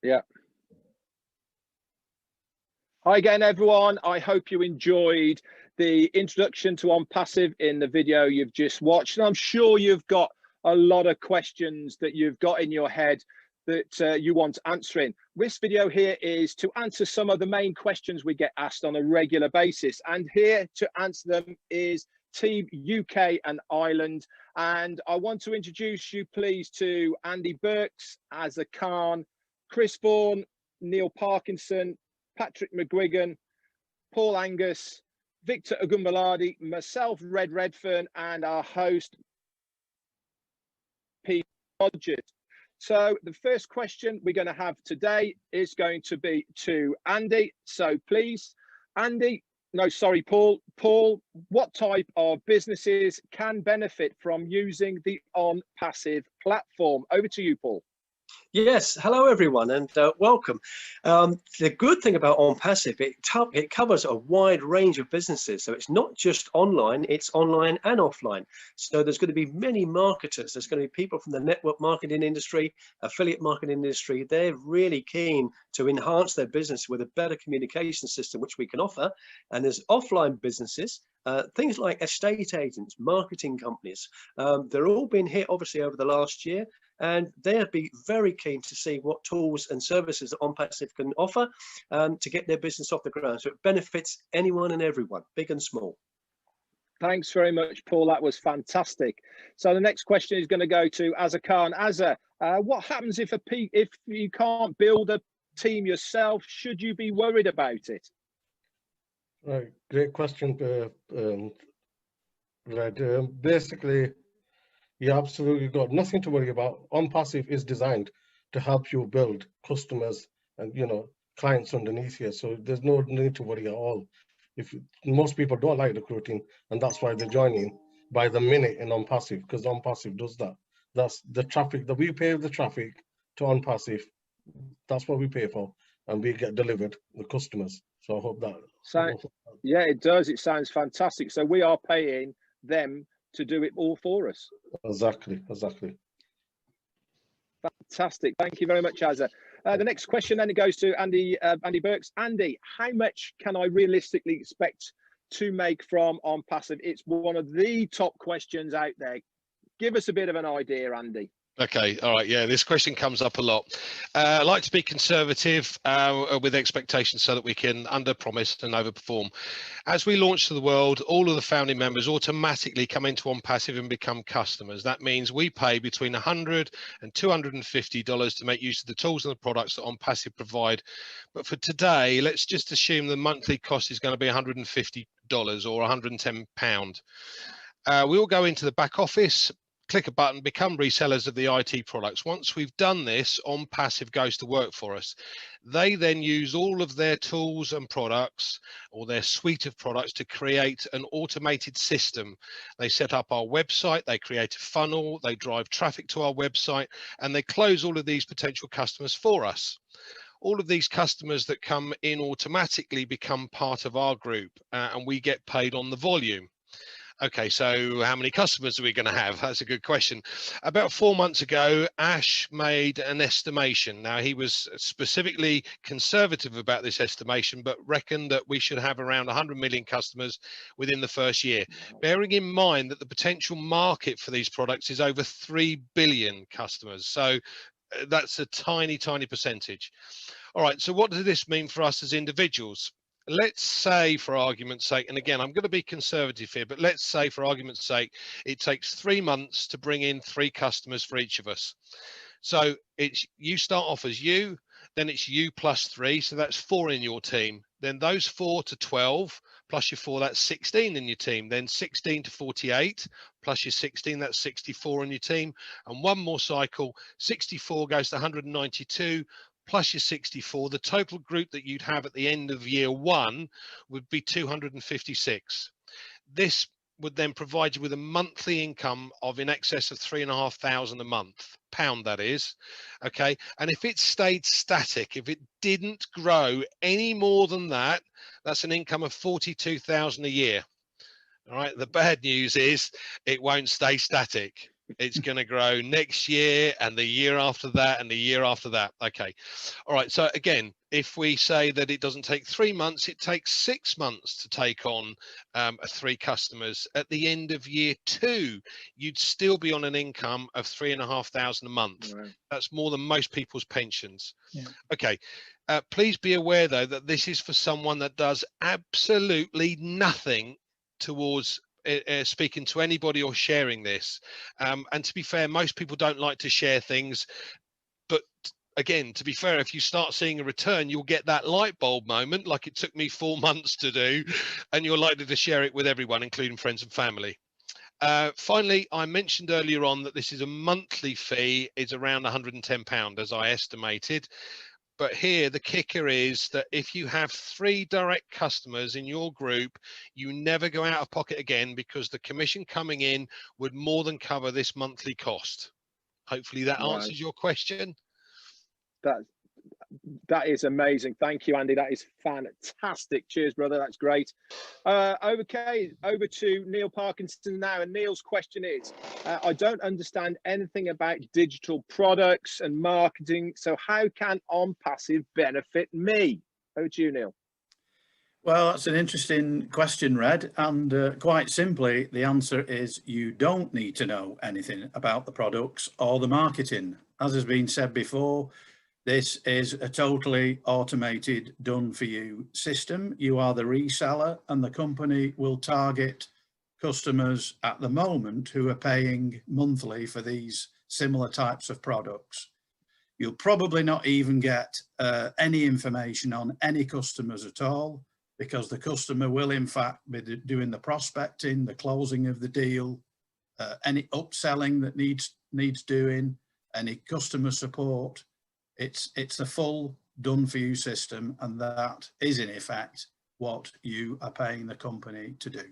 Yeah. Hi again, everyone. I hope you enjoyed the introduction to Onpassive in the video you've just watched. And I'm sure you've got a lot of questions that you've got in your head that you want answering. This video here is to answer some of the main questions we get asked on a regular basis. And here to answer them is Team UK and Ireland. And I want to introduce you, please, to Andy Burks, Azza Khan, Chris Vaughan, Neil Parkinson, Patrick McGuigan, Paul Angus, Victor Ogumbaladi, myself, Red Redfern, and our host, Pete Rogers. So the first question we're going to have today is going to be to Andy. So please, Andy, no, sorry, Paul. Paul, what type of businesses can benefit from using the Onpassive platform? Over to you, Paul. Yes, hello everyone, and welcome. The good thing about Onpassive, it covers a wide range of businesses. So it's not just online, it's online and offline. So there's going to be many marketers. There's going to be people from the network marketing industry, affiliate marketing industry. They're really keen to enhance their business with a better communication system, which we can offer. And there's offline businesses, things like estate agents, marketing companies. They're all been hit, obviously, over the last year. And they'll be very keen to see what tools and services that Onpassive can offer to get their business off the ground. So it benefits anyone and everyone, big and small. Thanks very much, Paul. That was fantastic. So the next question is going to go to Azza Khan. Azza, what happens if you can't build a team yourself? Should you be worried about it? Right, great question, Red. Basically, you absolutely got nothing to worry about. Onpassive is designed to help you build customers and clients underneath here. So there's no need to worry at all. If most people don't like recruiting, and that's why they're joining by the minute in Onpassive, because Onpassive does that. That's the traffic that we pay the traffic to Onpassive. That's what we pay for, and we get delivered the customers. So I hope that. Yeah, it does. It sounds fantastic. So we are paying them to do it all for us. Exactly. Fantastic. Thank you very much, Azza. The next question then it goes to Andy Burks. Andy, how much can I realistically expect to make from Onpassive? It's one of the top questions out there. Give us a bit of an idea, Andy. Okay, all right, yeah, this question comes up a lot. I like to be conservative with expectations so that we can under-promise and over-perform. As we launch to the world, all of the founding members automatically come into Onpassive and become customers. That means we pay between $100 and $250 to make use of the tools and the products that Onpassive provide. But for today, let's just assume the monthly cost is going to be $150 or £110. We will go into the back office, click a button, become resellers of the IT products. Once we've done this, Onpassive goes to work for us. They then use all of their tools and products or their suite of products to create an automated system. They set up our website, they create a funnel, they drive traffic to our website, and they close all of these potential customers for us. All of these customers that come in automatically become part of our group, and we get paid on the volume. Okay, so how many customers are we going to have? That's a good question. About 4 months ago, Ash made an estimation. Now, he was specifically conservative about this estimation, but reckoned that we should have around 100 million customers within the first year, bearing in mind that the potential market for these products is over 3 billion customers. So that's a tiny, tiny percentage. All right, so what does this mean for us as individuals? Let's say, for argument's sake, and again, I'm going to be conservative here, but let's say for argument's sake, it takes 3 months to bring in 3 customers for each of us. So it's you start off as you, then it's you plus 3, so that's 4 in your team. Then those 4 to 12 plus your 4, that's 16 in your team. Then 16 to 48 plus your 16, that's 64 in your team. And one more cycle, 64 goes to 192. Plus your 64, the total group that you'd have at the end of year 1 would be 256. This would then provide you with a monthly income of in excess of £3,500 a month, pound that is, okay? And if it stayed static, if it didn't grow any more than that, that's an income of 42,000 a year. All right, the bad news is it won't stay static. It's going to grow next year and the year after that and the year after that. Okay. All right. So again, if we say that it doesn't take 3 months, it takes 6 months to take on 3 customers. At the end of year 2, you'd still be on an income of £3,500 a month. Wow. That's more than most people's pensions. Yeah. Okay. Please be aware, though, that this is for someone that does absolutely nothing towards speaking to anybody or sharing this. And to be fair, most people don't like to share things. But again, to be fair, if you start seeing a return, you'll get that light bulb moment, like it took me 4 months to do, and you're likely to share it with everyone, including friends and family. Finally, I mentioned earlier on that this is a monthly fee. It's around £110, as I estimated. But here, the kicker is that if you have 3 direct customers in your group, you never go out of pocket again, because the commission coming in would more than cover this monthly cost. Hopefully that Right. answers your question. That is amazing. Thank you, Andy. That is fantastic. Cheers, brother. That's great. Okay, over to Neil Parkinson now. And Neil's question is, I don't understand anything about digital products and marketing. So how can Onpassive benefit me? Over to you, Neil. Well, that's an interesting question, Red. And quite simply, the answer is you don't need to know anything about the products or the marketing. As has been said before, this is a totally automated, done for you system. You are the reseller, and the company will target customers at the moment who are paying monthly for these similar types of products. You'll probably not even get any information on any customers at all, because the customer will in fact be doing the prospecting, the closing of the deal, any upselling that needs doing, any customer support. It's a full done for you system, and that is in effect what you are paying the company to do.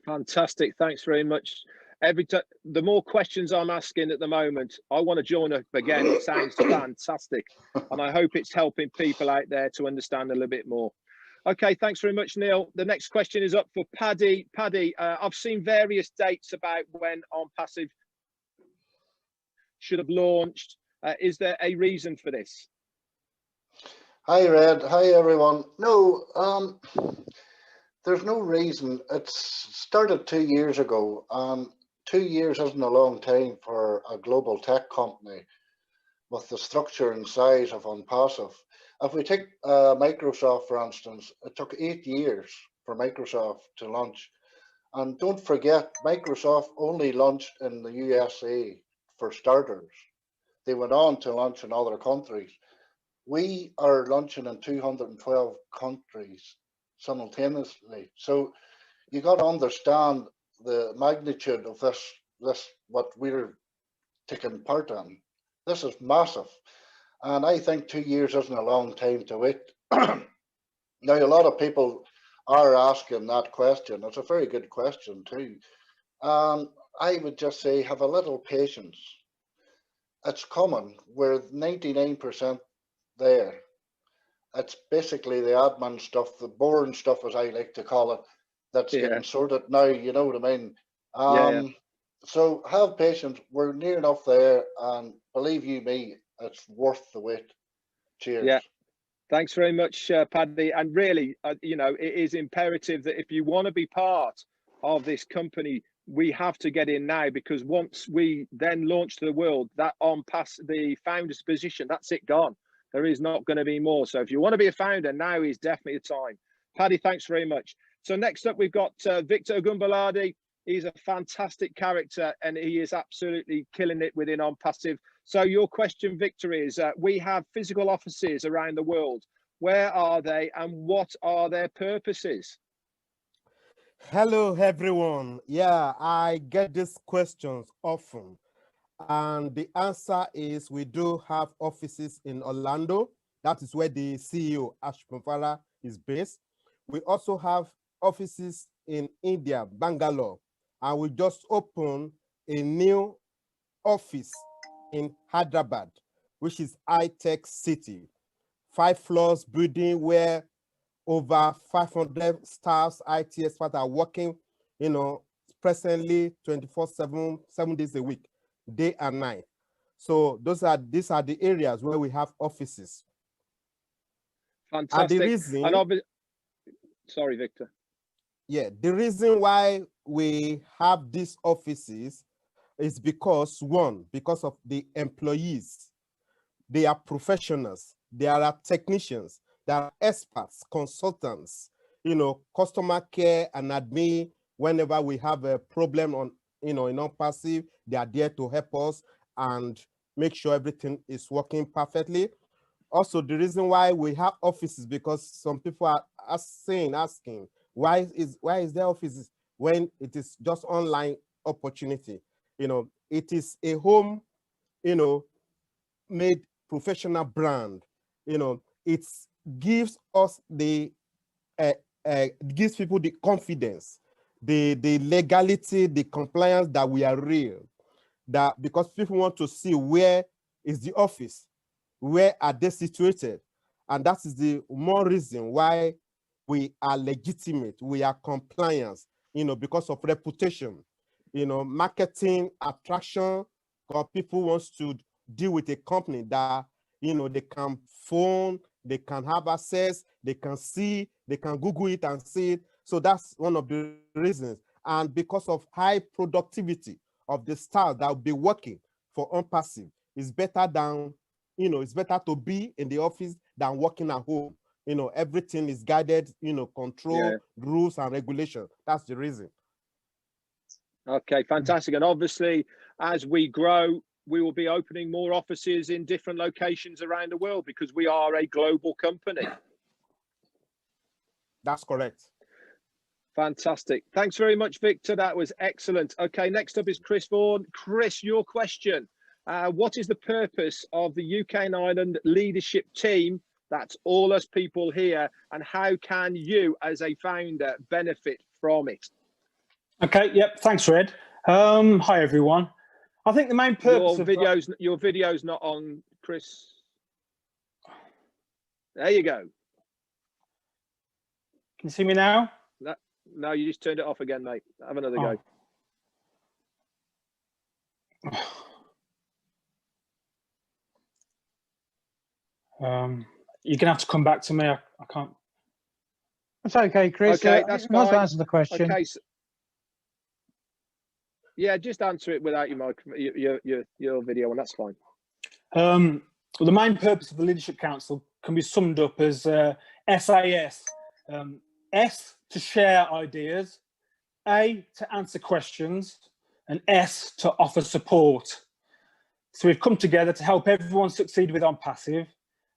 Fantastic. Thanks very much. The more questions I'm asking at the moment, I want to join up again. It sounds fantastic, and I hope it's helping people out there to understand a little bit more. Okay, thanks very much, Neil. The next question is up for Paddy. Paddy, I've seen various dates about when Onpassive should have launched. Is there a reason for this? Hi, Red. Hi, everyone. No, there's no reason. It started 2 years ago. 2 years isn't a long time for a global tech company with the structure and size of Onpassive. If we take Microsoft, for instance, it took 8 years for Microsoft to launch. And don't forget, Microsoft only launched in the USA for starters. They went on to launch in other countries. We are launching in 212 countries simultaneously. So you got to understand the magnitude of this what we're taking part in. This is massive. And I think 2 years isn't a long time to wait. Now, a lot of people are asking that question. It's a very good question too. I would just say, have a little patience. It's coming. We're 99% there. It's basically the admin stuff, the boring stuff, as I like to call it, that's getting sorted now, you know what I mean? So have patience. We're near enough there, and believe you me, it's worth the wait. Cheers. Yeah. Thanks very much, Paddy. And really, you know, it is imperative that if you want to be part of this company, we have to get in now, because once we then launch to the world, that the founder's position, that's it, gone. There is not going to be more. So if you want to be a founder, now is definitely the time. Paddy, thanks very much. So next up, we've got Victor Ogumbaladi. He's a fantastic character, and he is absolutely killing it within Onpassive. So your question, Victor, is we have physical offices around the world. Where are they, and what are their purposes? Hello, everyone. Yeah, I get these questions often. And the answer is we do have offices in Orlando. That is where the CEO, Ash Pomfara, is based. We also have offices in India, Bangalore. And we just opened a new office in Hyderabad, which is high-tech city. 5 floors building where over 500 staffs, IT experts are working, you know, presently 24/7, 7 days a week, day and night. So these are the areas where we have offices. Fantastic. And the reason, sorry, Victor. Yeah, the reason why we have these offices is because, one, because of the employees. They are professionals, they are technicians, they are experts, consultants, customer care and admin. Whenever we have a problem in Onpassive, they are there to help us and make sure everything is working perfectly. Also, the reason why we have offices, because some people are asking, why is there offices when it is just online opportunity? It is a home, made professional brand. It gives us gives people the confidence, the legality, the compliance that we are real. That because people want to see where is the office, where are they situated, and that is the more reason why we are legitimate, we are compliance. Because of reputation, marketing, attraction. Because people wants to deal with a company that they can phone, they can have access, they can see, they can Google it and see it. So that's one of the reasons. And because of high productivity of the staff that will be working for Onpassive, it's better than, it's better to be in the office than working at home. Everything is guided, control, rules and regulations. That's the reason. Okay, fantastic. And obviously, as we grow, we will be opening more offices in different locations around the world because we are a global company. That's correct. Fantastic. Thanks very much, Victor. That was excellent. Okay, next up is Chris Vaughan. Chris, your question. What is the purpose of the UK and Ireland leadership team? That's all us people here. And how can you, as a founder, benefit from it? Okay, yep, thanks, Red. Hi, everyone. I think the main purpose your video's not on, Chris. There you go. Can you see me now? No, you just turned it off again, mate. Have another go. You're gonna have to come back to me. I can't. That's okay, Chris. Okay, that's fine. To answer the question. Okay. Yeah, just answer it without your mic, your video, and that's fine. Well, the main purpose of the Leadership Council can be summed up as SAS. S, to share ideas, A, to answer questions, and S, to offer support. So we've come together to help everyone succeed with Onpassive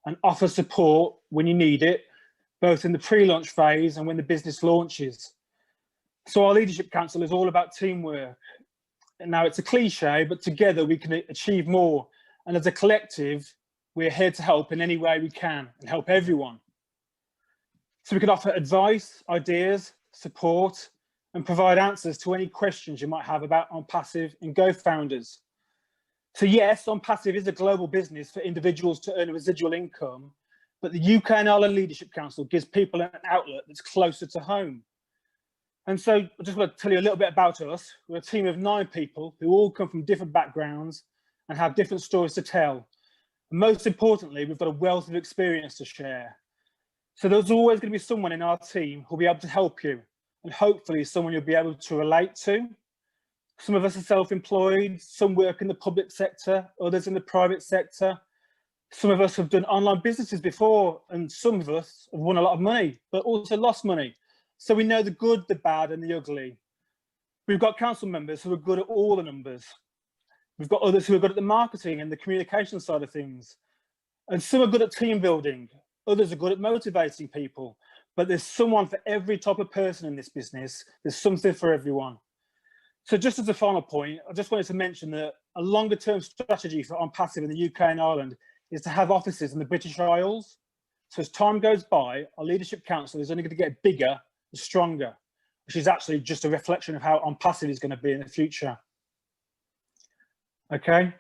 and offer support when you need it, both in the pre-launch phase and when the business launches. So our Leadership Council is all about teamwork. And now it's a cliche, but together we can achieve more. And as a collective, we're here to help in any way we can and help everyone. So we can offer advice, ideas, support, and provide answers to any questions you might have about Onpassive and Go founders. So yes, Onpassive is a global business for individuals to earn a residual income, but the UK and Ireland Leadership Council gives people an outlet that's closer to home. And so I just want to tell you a little bit about us. We're a team of 9 people who all come from different backgrounds and have different stories to tell. And most importantly, we've got a wealth of experience to share. So there's always going to be someone in our team who'll be able to help you, and hopefully someone you'll be able to relate to. Some of us are self-employed, some work in the public sector, others in the private sector. Some of us have done online businesses before, and some of us have won a lot of money, but also lost money. So we know the good, the bad, and the ugly. We've got council members who are good at all the numbers. We've got others who are good at the marketing and the communication side of things. And some are good at team building. Others are good at motivating people. But there's someone for every type of person in this business. There's something for everyone. So just as a final point, I just wanted to mention that a longer term strategy for Onpassive in the UK and Ireland is to have offices in the British Isles. So as time goes by, our Leadership Council is only going to get bigger and stronger, which is actually just a reflection of how Onpassive is going to be in the future. Okay.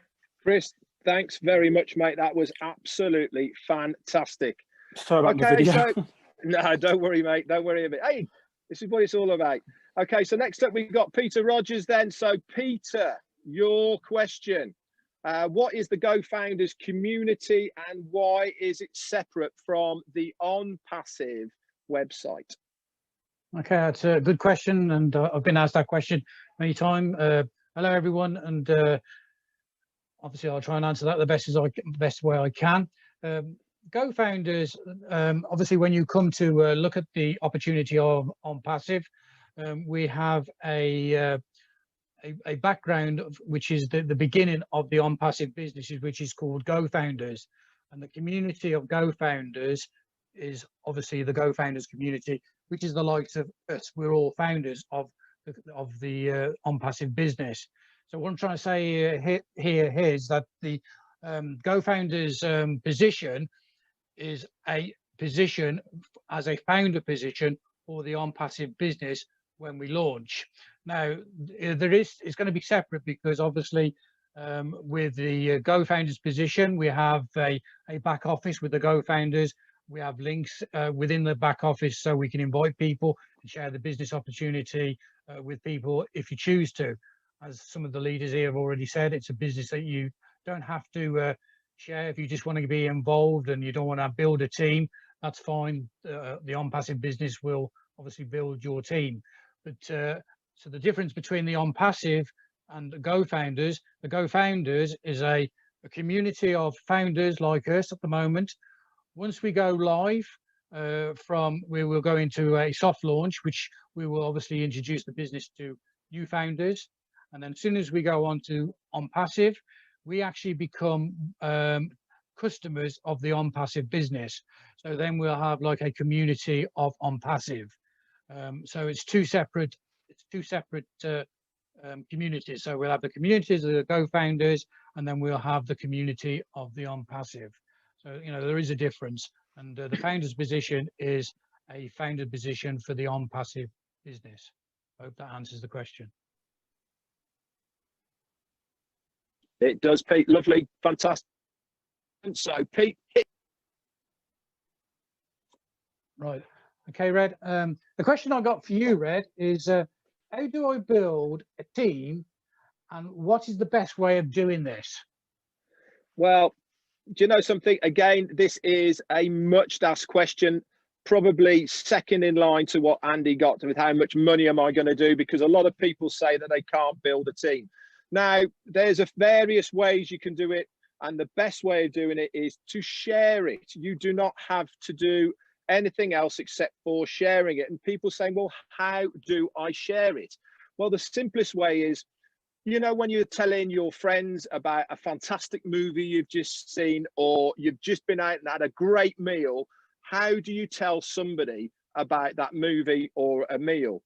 Chris, thanks very much, mate. That was absolutely fantastic. Sorry about the video. So, no, don't worry, mate. Don't worry a bit. Hey, this is what it's all about. Okay, so next up we've got Peter Rogers then. So Peter, your question. What is the Go Founders community and why is it separate from the Onpassive website? Okay, that's a good question, and I've been asked that question many times. Hello, everyone, and obviously I'll try and answer that the best way I can. Go Founders, obviously, when you come to look at the opportunity of Onpassive, we have a background which is the beginning of the Onpassive businesses, which is called Go Founders, and the community of Go Founders is obviously the Go Founders community, which is the likes of us. We're all founders of the Onpassive business. So what I'm trying to say here is that the Go Founders position is a position as a founder position for the Onpassive business when we launch. Now, it's going to be separate because obviously with the Go Founders position, we have a back office with the Go Founders. We have links within the back office so we can invite people and share the business opportunity with people if you choose to. As some of the leaders here have already said, it's a business that you don't have to share. If you just want to be involved and you don't want to build a team, that's fine. The Onpassive business will obviously build your team. But so the difference between the Onpassive and the Go Founders is a community of founders like us at the moment. Once we go live, we will go into a soft launch, which we will obviously introduce the business to new founders. And then as soon as we go on to Onpassive, we actually become customers of the Onpassive business. So then we'll have like a community of Onpassive. So it's two separate communities. So we'll have the communities of the Go Founders, and then we'll have the community of the Onpassive. So, you know, there is a difference, and the founder's position is a founder position for the Onpassive business. I hope that answers the question. It does, Pete. Lovely, fantastic. So, Pete. Right. Okay, Red. The question I got for you, Red, is how do I build a team, and what is the best way of doing this? Well, do you know something? Again, this is a much asked question, probably second in line to what Andy got with how much money am I going to do, because a lot of people say that they can't build a team. Now, there's various ways you can do it, and the best way of doing it is to share it. You do not have to do anything else except for sharing it. And people saying, well, how do I share it? Well, the simplest way is, you know, when you're telling your friends about a fantastic movie you've just seen, or you've just been out and had a great meal, how do you tell somebody about that movie or a meal?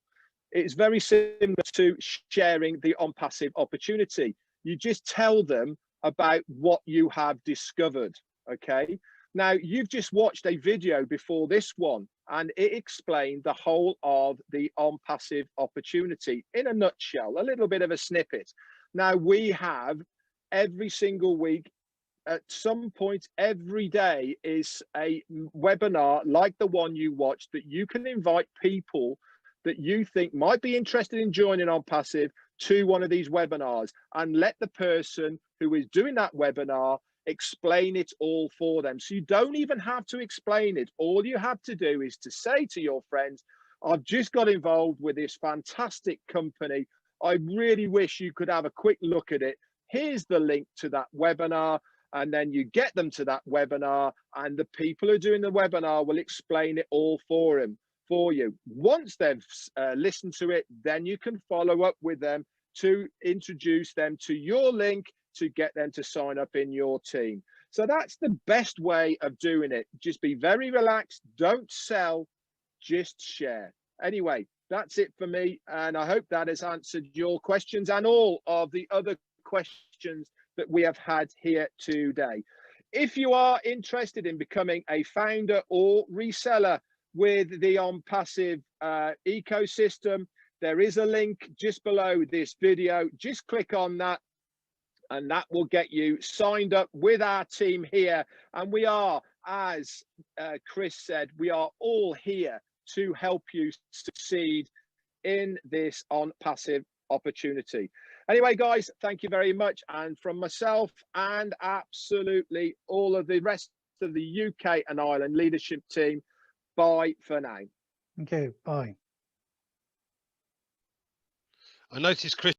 It's very similar to sharing the Onpassive opportunity. You just tell them about what you have discovered, okay? Now, you've just watched a video before this one, and it explained the whole of the Onpassive opportunity in a nutshell, a little bit of a snippet. Now, we have every single week, at some point every day, is a webinar like the one you watched that you can invite people that you think might be interested in joining Onpassive to one of these webinars, and let the person who is doing that webinar explain it all for them. So you don't even have to explain it. All you have to do is to say to your friends, I've just got involved with this fantastic company. I really wish you could have a quick look at it. Here's the link to that webinar. And then you get them to that webinar, and the people who are doing the webinar will explain it all for you. Once they've listened to it, then you can follow up with them to introduce them to your link to get them to sign up in your team. So that's the best way of doing it. Just be very relaxed. Don't sell, just share. Anyway, that's it for me. And I hope that has answered your questions and all of the other questions that we have had here today. If you are interested in becoming a founder or reseller with the Onpassive ecosystem, there is a link just below this video. Just click on that, and that will get you signed up with our team here. And we are, as Chris said, we are all here to help you succeed in this Onpassive opportunity. Anyway, guys, thank you very much. And from myself and absolutely all of the rest of the UK and Ireland leadership team, bye for now. Okay, bye. I noticed Chris